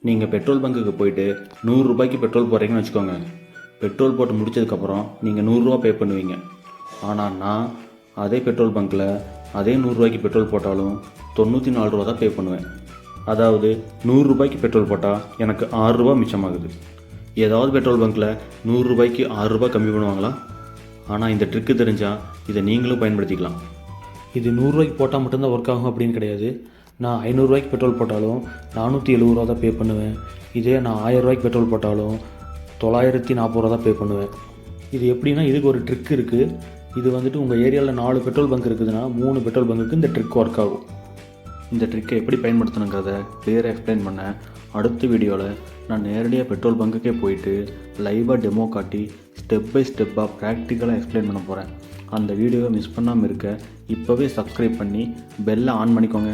நீங்கள் பெட்ரோல் பங்குக்கு போயிட்டு ரூபாய்க்கு பெட்ரோல் போடுறீங்கன்னு வச்சுக்கோங்க. பெட்ரோல் போட்டு முடிச்சதுக்கப்புறம் நீங்கள் ரூபா பே பண்ணுவீங்க. ஆனால் நான் அதே பெட்ரோல் பங்க்கில் அதே ரூபாய்க்கு பெட்ரோல் போட்டாலும் 94 ரூபா தான் பே பண்ணுவேன். அதாவது ரூபாய்க்கு பெட்ரோல் போட்டால் எனக்கு ரூபா மிச்சமாகுது. ஏதாவது பெட்ரோல் பங்க்கில் ரூபாய்க்கு ரூபா கம்மி பண்ணுவாங்களா? ஆனால் இந்த ட்ரிக்கு தெரிஞ்சால் இதை நீங்களும் பயன்படுத்திக்கலாம். இது ரூபாய்க்கு போட்டால் மட்டும்தான் ஒர்க் ஆகும் அப்படின்னு கிடையாது. நான் 500 ரூபாய்க்கு பெட்ரோல் போட்டாலும் 470 ரூபா தான் பே பண்ணுவேன். இதே நான் 1000 ரூபாய்க்கு பெட்ரோல் போட்டாலும் 940 ரூபா தான் பே பண்ணுவேன். இது எப்படின்னா, இதுக்கு ஒரு ட்ரிக் இருக்குது. இது வந்துட்டு உங்கள் ஏரியாவில் 4 பெட்ரோல் பங்க் இருக்குதுன்னா 3 பெட்ரோல் பங்குக்கு இந்த ட்ரிக் ஒர்க் ஆகும். இந்த ட்ரிக்கை எப்படி பயன்படுத்தணுங்கிறத கிளியராக எக்ஸ்பிளைன் பண்ண அடுத்த வீடியோவில் நான் நேரடியாக பெட்ரோல் பங்குக்கே போயிட்டு லைவாக டெமோ காட்டி ஸ்டெப் பை ஸ்டெப்பாக ப்ராக்டிக்கலாக எக்ஸ்பிளைன் பண்ண போகிறேன். அந்த வீடியோவை மிஸ் பண்ணாமல் இருக்க இப்போவே சப்ஸ்கிரைப் பண்ணி பெல்லை ஆன் பண்ணிக்கோங்க.